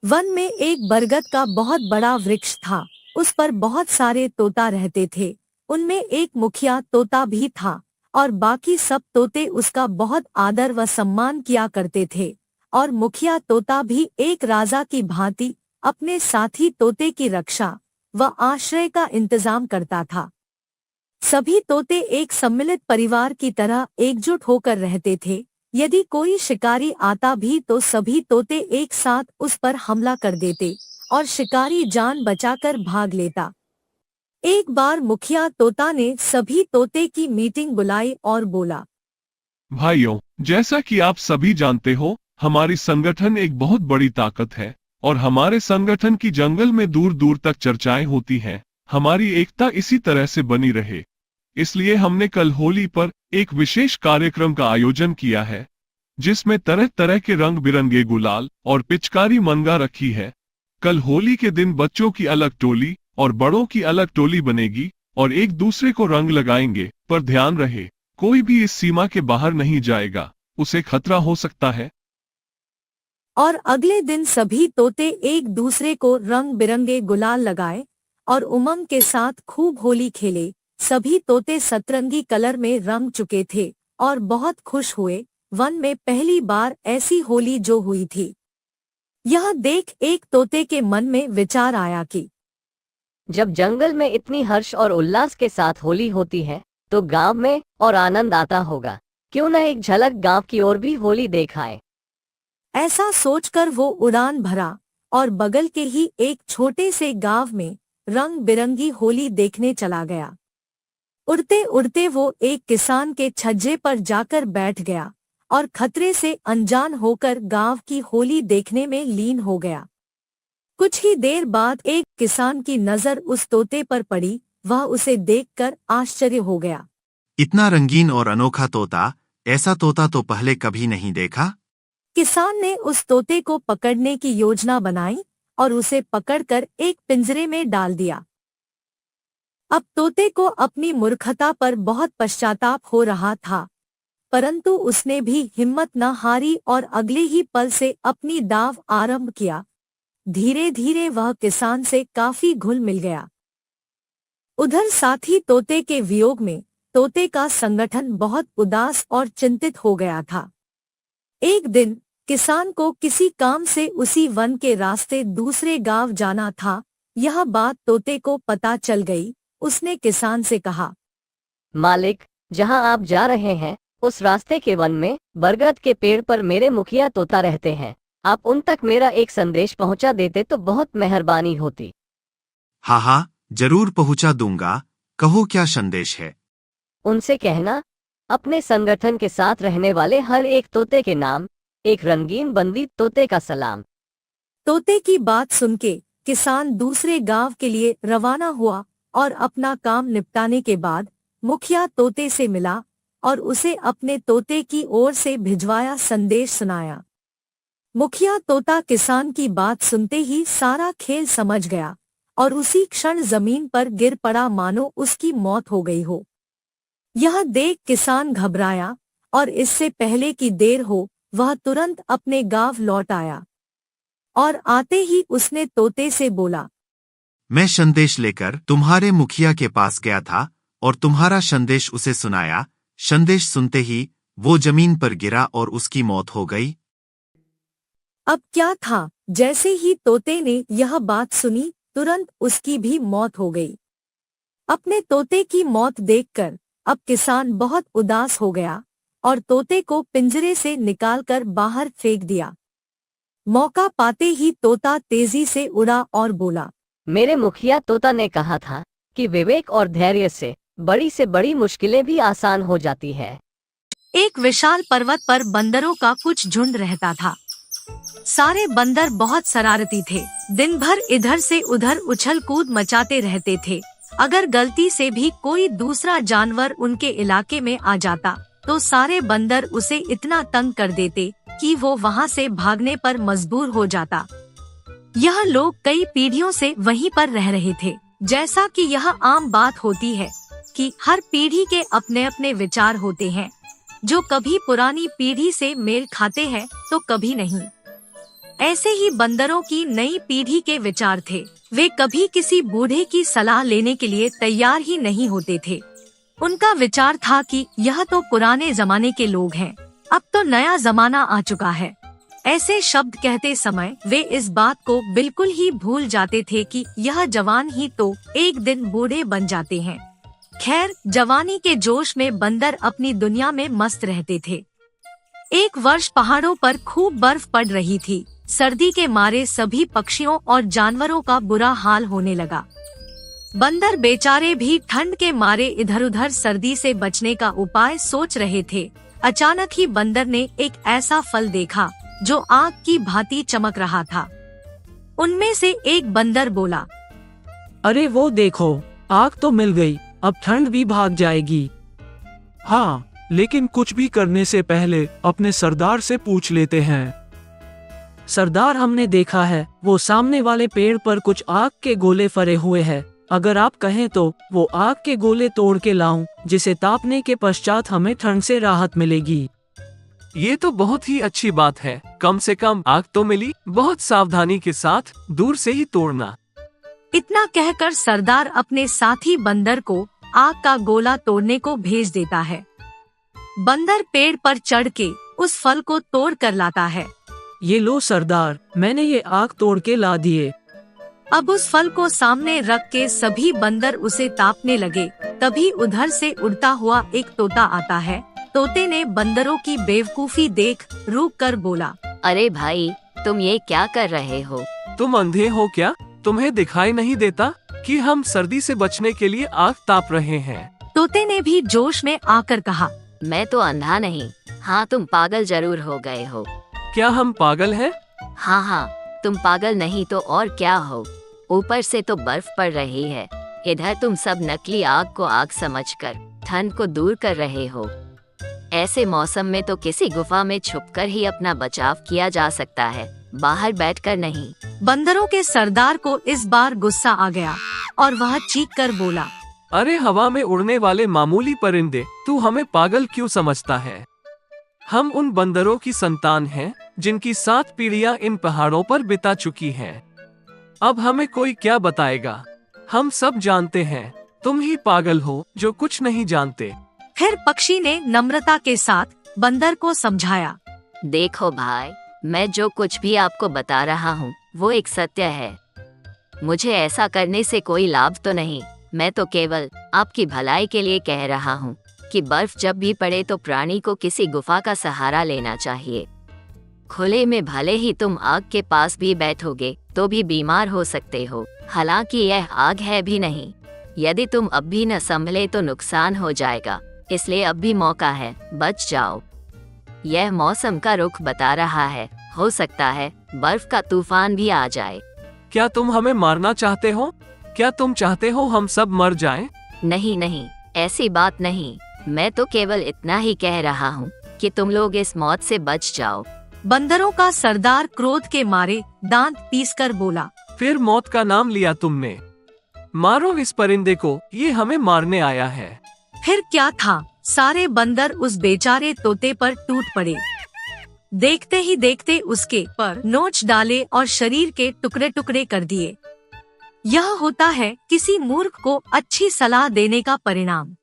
One में एक बरगद का बहुत बड़ा वृक्ष था। उस पर बहुत सारे तोता रहते थे। उनमें एक मुखिया तोता भी था और बाकी सब तोते उसका बहुत आदर व सम्मान किया करते थे। और मुखिया तोता भी एक राजा की भांति अपने साथी तोते की रक्षा व आश्रय का इंतजाम करता था। सभी तोते एक सम्मिलित परिवार की तरह एकजुट होकर रहते थे। यदि कोई शिकारी आता भी तो सभी तोते एक साथ उस पर हमला कर देते और शिकारी जान बचाकर भाग लेता। एक बार मुखिया तोता ने सभी तोते की मीटिंग बुलाई और बोला, भाइयों, जैसा कि आप सभी जानते हो, हमारी संगठन एक बहुत बड़ी ताकत है और हमारे संगठन की जंगल में दूर दूर तक चर्चाएं होती हैं। हमारी एकता इसी तरह से बनी रहे, इसलिए हमने कल होली पर एक विशेष कार्यक्रम का आयोजन किया है, जिसमें तरह तरह के रंग बिरंगे गुलाल और पिचकारी मनगा रखी है। कल होली के दिन बच्चों की अलग टोली और बड़ों की अलग टोली बनेगी और एक दूसरे को रंग लगाएंगे, पर ध्यान रहे, कोई भी इस सीमा के बाहर नहीं जाएगा, उसे खतरा हो सकता है। और अगले दिन सभी तोते एक दूसरे को रंग बिरंगे गुलाल लगाए और उमंग के साथ खूब होली खेले। सभी तोते सतरंगी कलर में रंग चुके थे और बहुत खुश हुए। वन में पहली बार ऐसी होली जो हुई थी। यह देख एक तोते के मन में विचार आया कि जब जंगल में इतनी हर्ष और उल्लास के साथ होली होती है तो गांव में और आनंद आता होगा। क्यों न एक झलक गांव की ओर भी होली देखाए। ऐसा सोचकर वो उड़ान भरा और बगल के ही एक छोटे से गांव में रंग बिरंगी होली देखने चला गया। उड़ते उड़ते वो एक किसान के छज्जे पर जाकर बैठ गया और खतरे से अनजान होकर गांव की होली देखने में लीन हो गया। कुछ ही देर बाद एक किसान की नजर उस तोते पर पड़ी। वह उसे देखकर आश्चर्य हो गया। इतना रंगीन और अनोखा तोता, ऐसा तोता तो पहले कभी नहीं देखा। किसान ने उस तोते को पकड़ने की योजना बनाई और उसे पकड़कर एक पिंजरे में डाल दिया। अब तोते को अपनी मूर्खता पर बहुत पश्चाताप हो रहा था, परंतु उसने भी हिम्मत न हारी और अगले ही पल से अपनी दाव आरंभ किया। धीरे धीरे वह किसान से काफी घुल मिल गया। उधर साथी तोते के वियोग में तोते का संगठन बहुत उदास और चिंतित हो गया था। एक दिन किसान को किसी काम से उसी वन के रास्ते दूसरे गांव जाना था। यह बात तोते को पता चल गई। उसने किसान से कहा, मालिक, जहां आप जा रहे हैं उस रास्ते के वन में बरगद के पेड़ पर मेरे मुखिया तोता रहते हैं। आप उन तक मेरा एक संदेश पहुंचा देते तो बहुत मेहरबानी होती। हाँ हाँ, जरूर पहुंचा दूंगा। कहो क्या संदेश है। उनसे कहना, अपने संगठन के साथ रहने वाले हर एक तोते के नाम एक रंगीन बंदी तोते का सलाम। तोते की बात सुनके किसान दूसरे गांव के लिए रवाना हुआ और अपना काम निपटाने के बाद मुखिया तोते से मिला और उसे अपने तोते की ओर से भिजवाया संदेश सुनाया। मुखिया तोता किसान की बात सुनते ही सारा खेल समझ गया और उसी क्षण जमीन पर गिर पड़ा मानो उसकी मौत हो गई हो। यह देख किसान घबराया और इससे पहले कि देर हो वह तुरंत अपने गांव लौट आया और आते ही उसने तोते से बोला, मैं संदेश लेकर तुम्हारे मुखिया के पास गया था और तुम्हारा संदेश उसे सुनाया। संदेश सुनते ही वो जमीन पर गिरा और उसकी मौत हो गई। अब क्या था, जैसे ही तोते ने यह बात सुनी तुरंत उसकी भी मौत हो गई। अपने तोते की मौत देखकर अब किसान बहुत उदास हो गया और तोते को पिंजरे से निकालकर बाहर फेंक दिया। मौका पाते ही तोता तेजी से उड़ा और बोला, मेरे मुखिया तोता ने कहा था कि विवेक और धैर्य से बड़ी मुश्किलें भी आसान हो जाती है। एक विशाल पर्वत पर बंदरों का कुछ झुंड रहता था। सारे बंदर बहुत शरारती थे। दिन भर इधर से उधर उछल कूद मचाते रहते थे। अगर गलती से भी कोई दूसरा जानवर उनके इलाके में आ जाता तो सारे बंदर उसे इतना तंग कर देते कि वो वहाँ से भागने पर मजबूर हो जाता। यह लोग कई पीढ़ियों से वहीं पर रह रहे थे। जैसा कि यह आम बात होती है कि हर पीढ़ी के अपने अपने विचार होते हैं, जो कभी पुरानी पीढ़ी से मेल खाते हैं तो कभी नहीं। ऐसे ही बंदरों की नई पीढ़ी के विचार थे। वे कभी किसी बूढ़े की सलाह लेने के लिए तैयार ही नहीं होते थे। उनका विचार था कि यह तो पुराने जमाने के लोग हैं, अब तो नया जमाना आ चुका है। ऐसे शब्द कहते समय वे इस बात को बिल्कुल ही भूल जाते थे कि यह जवान ही तो एक दिन बूढ़े बन जाते हैं। खैर, जवानी के जोश में बंदर अपनी दुनिया में मस्त रहते थे। एक वर्ष पहाड़ों पर खूब बर्फ पड़ रही थी। सर्दी के मारे सभी पक्षियों और जानवरों का बुरा हाल होने लगा। बंदर बेचारे भी ठंड के मारे इधर उधर सर्दी से बचने का उपाय सोच रहे थे। अचानक ही बंदर ने एक ऐसा फल देखा जो आग की भांति चमक रहा था। उनमें से एक बंदर बोला, अरे वो देखो, आग तो मिल गई, अब ठंड भी भाग जाएगी। हाँ, लेकिन कुछ भी करने से पहले अपने सरदार से पूछ लेते हैं। सरदार, हमने देखा है वो सामने वाले पेड़ पर कुछ आग के गोले फरे हुए हैं। अगर आप कहें तो वो आग के गोले तोड़ के लाऊं, जिसे तापने के पश्चात हमें ठंड से राहत मिलेगी। ये तो बहुत ही अच्छी बात है। कम से कम आग तो मिली। बहुत सावधानी के साथ दूर से ही तोड़ना। इतना कहकर सरदार अपने साथी बंदर को आग का गोला तोड़ने को भेज देता है। बंदर पेड़ पर चढ़ के उस फल को तोड़ कर लाता है। ये लो सरदार, मैंने ये आग तोड़ के ला दिए। अब उस फल को सामने रख के सभी बंदर उसे तापने लगे। तभी उधर से उड़ता हुआ एक तोता आता है। तोते ने बंदरों की बेवकूफी देख रुक कर बोला, अरे भाई, तुम ये क्या कर रहे हो? तुम अंधे हो क्या? तुम्हें दिखाई नहीं देता कि हम सर्दी से बचने के लिए आग ताप रहे हैं? तोते ने भी जोश में आकर कहा, मैं तो अंधा नहीं। हाँ, तुम पागल जरूर हो गए हो। क्या हम पागल हैं? हाँ, तुम पागल नहीं तो और क्या हो। ऊपर से तो बर्फ पड़ रही है, इधर तुम सब नकली आग को आग समझकर ठंड को दूर कर रहे हो। ऐसे मौसम में तो किसी गुफा में छुपकर ही अपना बचाव किया जा सकता है, बाहर बैठकर नहीं। बंदरों के सरदार को इस बार गुस्सा आ गया और वह चीख कर बोला, अरे हवा में उड़ने वाले मामूली परिंदे, तू हमें पागल क्यों समझता है? हम उन बंदरों की संतान हैं जिनकी 7 पीढ़ियां इन पहाड़ों पर बिता चुकी हैं। अब हमें कोई क्या बताएगा? हम सब जानते हैं, तुम ही पागल हो जो कुछ नहीं जानते। फिर पक्षी ने नम्रता के साथ बंदर को समझाया, देखो भाई, मैं जो कुछ भी आपको बता रहा हूँ वो एक सत्य है। मुझे ऐसा करने से कोई लाभ तो नहीं, मैं तो केवल आपकी भलाई के लिए कह रहा हूँ कि बर्फ जब भी पड़े तो प्राणी को किसी गुफा का सहारा लेना चाहिए। खुले में भले ही तुम आग के पास भी बैठोगे तो भी बीमार हो सकते हो। हालांकि यह आग है भी नहीं। यदि तुम अब भी न संभले तो नुकसान हो जाएगा, इसलिए अब भी मौका है, बच जाओ। यह मौसम का रुख बता रहा है, हो सकता है बर्फ का तूफान भी आ जाए। क्या तुम हमें मारना चाहते हो? क्या तुम चाहते हो हम सब मर जाएं? नहीं, ऐसी बात नहीं। मैं तो केवल इतना ही कह रहा हूँ कि तुम लोग इस मौत से बच जाओ। बंदरों का सरदार क्रोध के मारे दांत पीसकर बोला, फिर मौत का नाम लिया तुमने। मारो इस परिंदे को, ये हमें मारने आया है। फिर क्या था, सारे बंदर उस बेचारे तोते पर टूट पड़े। देखते ही देखते उसके पर नोच डाले और शरीर के टुकड़े टुकड़े कर दिए। यह होता है किसी मूर्ख को अच्छी सलाह देने का परिणाम।